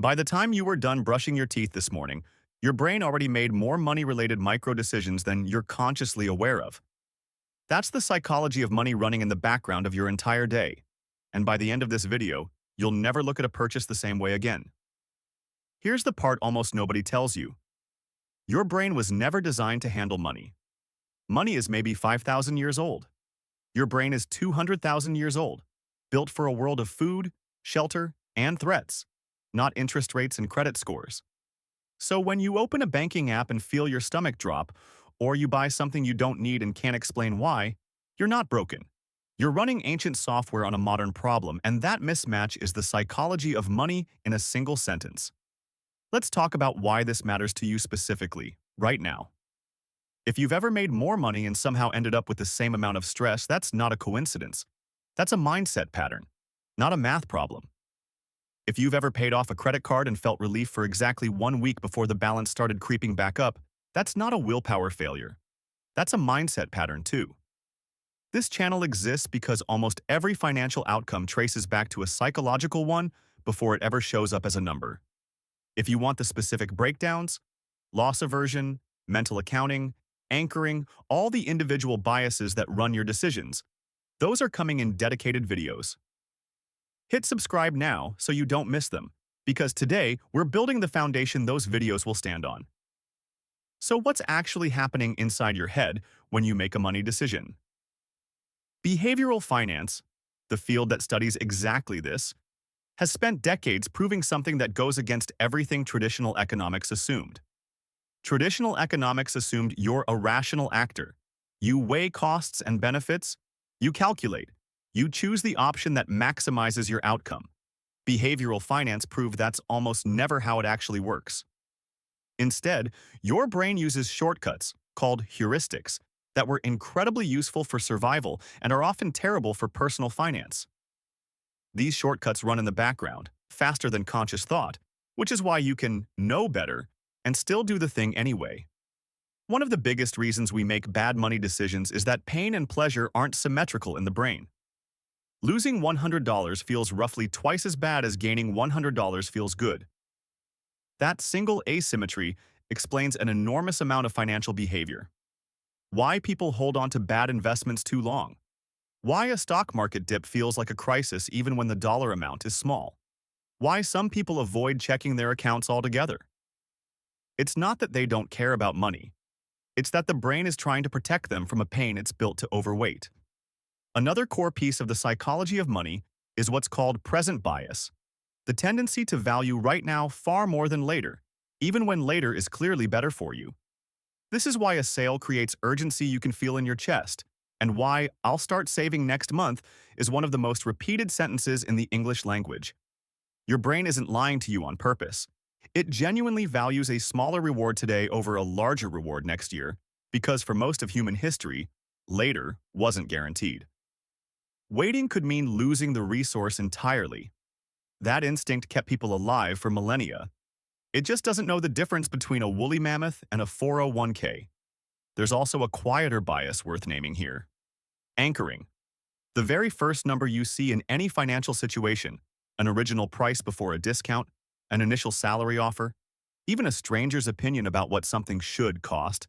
By the time you were done brushing your teeth this morning, your brain already made more money-related micro-decisions than you're consciously aware of. That's the psychology of money running in the background of your entire day. And by the end of this video, you'll never look at a purchase the same way again. Here's the part almost nobody tells you. Your brain was never designed to handle money. Money is maybe 5,000 years old. Your brain is 200,000 years old, built for a world of food, shelter, and threats, not interest rates and credit scores. So when you open a banking app and feel your stomach drop, or you buy something you don't need and can't explain why, you're not broken. You're running ancient software on a modern problem, and that mismatch is the psychology of money in a single sentence. Let's talk about why this matters to you specifically, right now. If you've ever made more money and somehow ended up with the same amount of stress, that's not a coincidence. That's a mindset pattern, not a math problem. If you've ever paid off a credit card and felt relief for exactly 1 week before the balance started creeping back up, that's not a willpower failure. That's a mindset pattern too. This channel exists because almost every financial outcome traces back to a psychological one before it ever shows up as a number. If you want the specific breakdowns, loss aversion, mental accounting, anchoring, all the individual biases that run your decisions, those are coming in dedicated videos. Hit subscribe now so you don't miss them, because today we're building the foundation those videos will stand on. So what's actually happening inside your head when you make a money decision? Behavioral finance, the field that studies exactly this, has spent decades proving something that goes against everything traditional economics assumed. Traditional economics assumed you're a rational actor. You weigh costs and benefits, you calculate, you choose the option that maximizes your outcome. Behavioral finance proved that's almost never how it actually works. Instead, your brain uses shortcuts, called heuristics, that were incredibly useful for survival and are often terrible for personal finance. These shortcuts run in the background, faster than conscious thought, which is why you can know better and still do the thing anyway. One of the biggest reasons we make bad money decisions is that pain and pleasure aren't symmetrical in the brain. Losing $100 feels roughly twice as bad as gaining $100 feels good. That single asymmetry explains an enormous amount of financial behavior. Why people hold on to bad investments too long. Why a stock market dip feels like a crisis even when the dollar amount is small. Why some people avoid checking their accounts altogether. It's not that they don't care about money. It's that the brain is trying to protect them from a pain it's built to overweight. Another core piece of the psychology of money is what's called present bias, the tendency to value right now far more than later, even when later is clearly better for you. This is why a sale creates urgency you can feel in your chest, and why "I'll start saving next month" is one of the most repeated sentences in the English language. Your brain isn't lying to you on purpose. It genuinely values a smaller reward today over a larger reward next year, because for most of human history, later wasn't guaranteed. Waiting could mean losing the resource entirely. That instinct kept people alive for millennia. It just doesn't know the difference between a woolly mammoth and a 401k. There's also a quieter bias worth naming here. Anchoring. The very first number you see in any financial situation, an original price before a discount, an initial salary offer, even a stranger's opinion about what something should cost,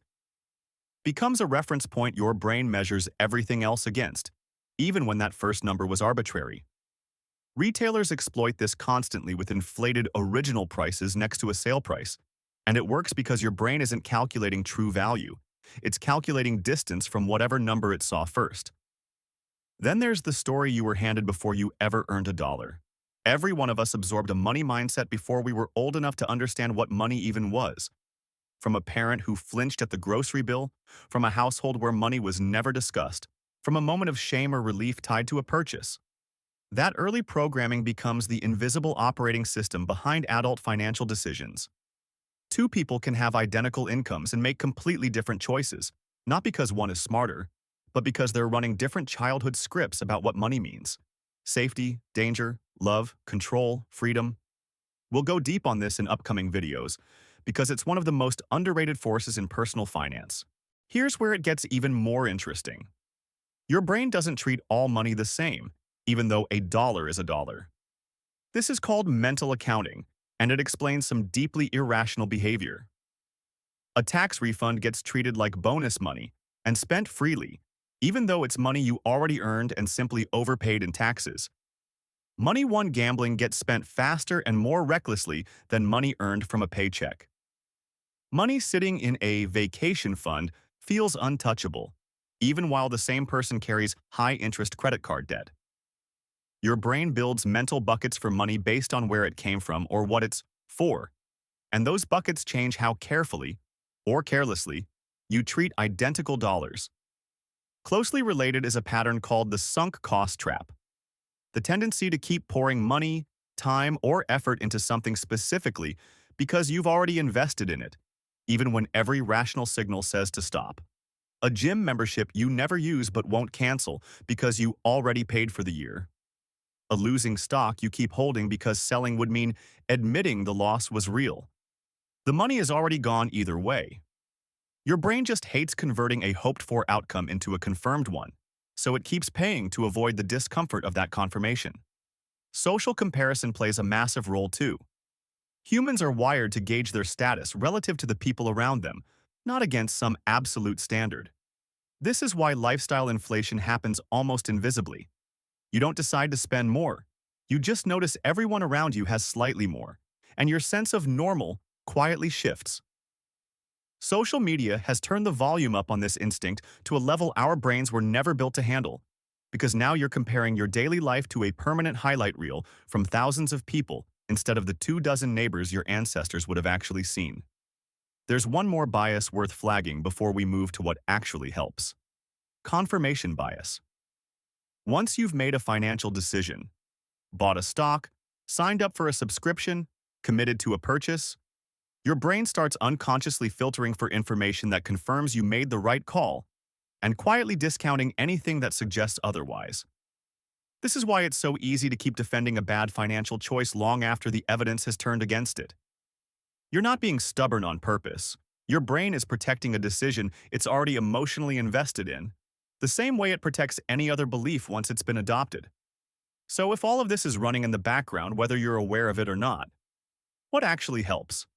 becomes a reference point your brain measures everything else against, even when that first number was arbitrary. Retailers exploit this constantly with inflated original prices next to a sale price, and it works because your brain isn't calculating true value. It's calculating distance from whatever number it saw first. Then there's the story you were handed before you ever earned a dollar. Every one of us absorbed a money mindset before we were old enough to understand what money even was. From a parent who flinched at the grocery bill, from a household where money was never discussed, from a moment of shame or relief tied to a purchase. That early programming becomes the invisible operating system behind adult financial decisions. Two people can have identical incomes and make completely different choices, not because one is smarter, but because they're running different childhood scripts about what money means. Safety, danger, love, control, freedom. We'll go deep on this in upcoming videos, because it's one of the most underrated forces in personal finance. Here's where it gets even more interesting. Your brain doesn't treat all money the same, even though a dollar is a dollar. This is called mental accounting, and it explains some deeply irrational behavior. A tax refund gets treated like bonus money and spent freely, even though it's money you already earned and simply overpaid in taxes. Money won gambling gets spent faster and more recklessly than money earned from a paycheck. Money sitting in a vacation fund feels untouchable, even while the same person carries high-interest credit card debt. Your brain builds mental buckets for money based on where it came from or what it's for, and those buckets change how carefully, or carelessly, you treat identical dollars. Closely related is a pattern called the sunk cost trap, the tendency to keep pouring money, time, or effort into something specifically because you've already invested in it, even when every rational signal says to stop. A gym membership you never use but won't cancel because you already paid for the year. A losing stock you keep holding because selling would mean admitting the loss was real. The money is already gone either way. Your brain just hates converting a hoped-for outcome into a confirmed one, so it keeps paying to avoid the discomfort of that confirmation. Social comparison plays a massive role too. Humans are wired to gauge their status relative to the people around them, not against some absolute standard. This is why lifestyle inflation happens almost invisibly. You don't decide to spend more. You just notice everyone around you has slightly more, and your sense of normal quietly shifts. Social media has turned the volume up on this instinct to a level our brains were never built to handle, because now you're comparing your daily life to a permanent highlight reel from thousands of people instead of the 24 neighbors your ancestors would have actually seen. There's one more bias worth flagging before we move to what actually helps. Confirmation bias. Once you've made a financial decision, bought a stock, signed up for a subscription, committed to a purchase, your brain starts unconsciously filtering for information that confirms you made the right call and quietly discounting anything that suggests otherwise. This is why it's so easy to keep defending a bad financial choice long after the evidence has turned against it. You're not being stubborn on purpose. Your brain is protecting a decision it's already emotionally invested in, the same way it protects any other belief once it's been adopted. So if all of this is running in the background, whether you're aware of it or not, what actually helps?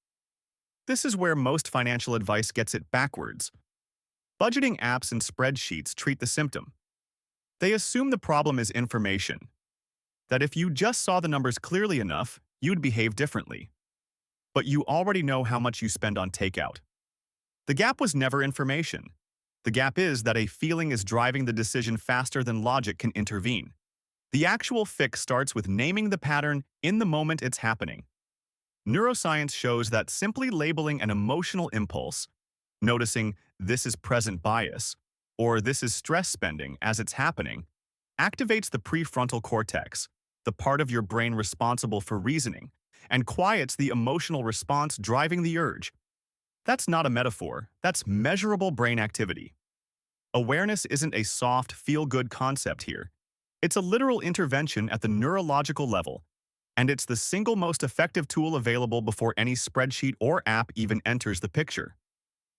This is where most financial advice gets it backwards. Budgeting apps and spreadsheets treat the symptom. They assume the problem is information, that if you just saw the numbers clearly enough, you'd behave differently. But you already know how much you spend on takeout. The gap was never information. The gap is that a feeling is driving the decision faster than logic can intervene. The actual fix starts with naming the pattern in the moment it's happening. Neuroscience shows that simply labeling an emotional impulse, noticing this is present bias, or this is stress spending as it's happening, activates the prefrontal cortex, the part of your brain responsible for reasoning, and quiets the emotional response driving the urge. That's not a metaphor, that's measurable brain activity. Awareness isn't a soft, feel-good concept here. It's a literal intervention at the neurological level, and it's the single most effective tool available before any spreadsheet or app even enters the picture.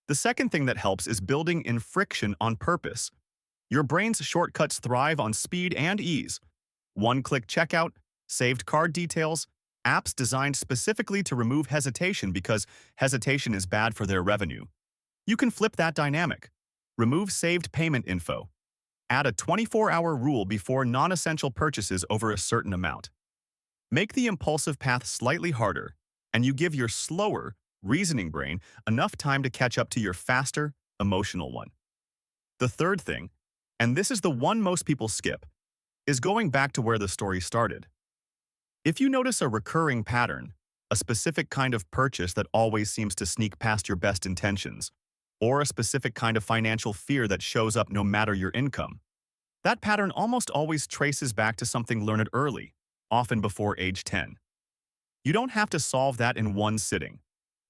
The second thing that helps is building in friction on purpose. Your brain's shortcuts thrive on speed and ease. One-click checkout, saved card details, apps designed specifically to remove hesitation because hesitation is bad for their revenue. You can flip that dynamic. Remove saved payment info. Add a 24-hour rule before non-essential purchases over a certain amount. Make the impulsive path slightly harder, and you give your slower, reasoning brain enough time to catch up to your faster, emotional one. The third thing, and this is the one most people skip, is going back to where the story started. If you notice a recurring pattern, a specific kind of purchase that always seems to sneak past your best intentions, or a specific kind of financial fear that shows up no matter your income, that pattern almost always traces back to something learned early, often before age 10. You don't have to solve that in one sitting.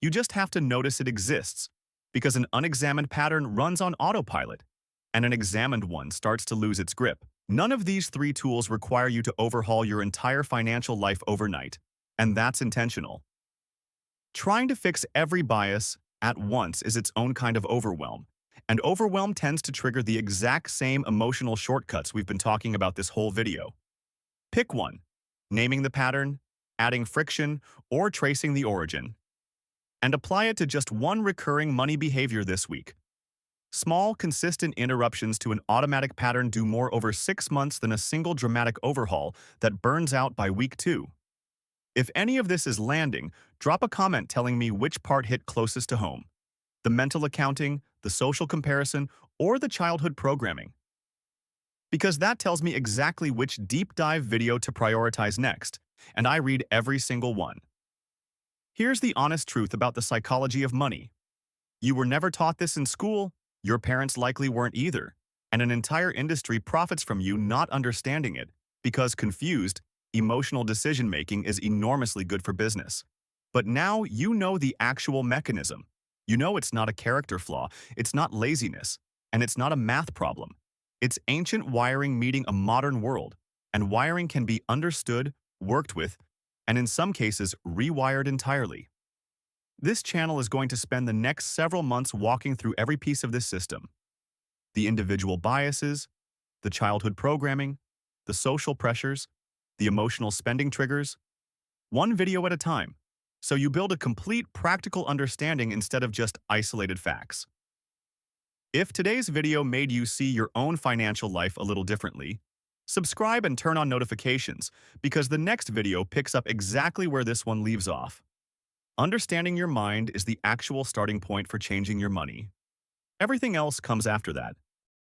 You just have to notice it exists, because an unexamined pattern runs on autopilot, and an examined one starts to lose its grip. None of these three tools require you to overhaul your entire financial life overnight, and that's intentional. Trying to fix every bias at once is its own kind of overwhelm, and overwhelm tends to trigger the exact same emotional shortcuts we've been talking about this whole video. Pick one: naming the pattern, adding friction, or tracing the origin. And apply it to just one recurring money behavior this week. Small, consistent interruptions to an automatic pattern do more over 6 months than a single dramatic overhaul that burns out by week 2. If any of this is landing, drop a comment telling me which part hit closest to home: the mental accounting, the social comparison, or the childhood programming. Because that tells me exactly which deep dive video to prioritize next, and I read every single one. Here's the honest truth about the psychology of money. You were never taught this in school, your parents likely weren't either, and an entire industry profits from you not understanding it because confused, emotional decision-making is enormously good for business. But now you know the actual mechanism. You know it's not a character flaw, it's not laziness, and it's not a math problem. It's ancient wiring meeting a modern world, and wiring can be understood, worked with, and in some cases rewired entirely. This channel is going to spend the next several months walking through every piece of this system: the individual biases, the childhood programming, the social pressures, the emotional spending triggers, one video at a time, so you build a complete practical understanding instead of just isolated facts. If today's video made you see your own financial life a little differently, subscribe and turn on notifications because the next video picks up exactly where this one leaves off. Understanding your mind is the actual starting point for changing your money. Everything else comes after that.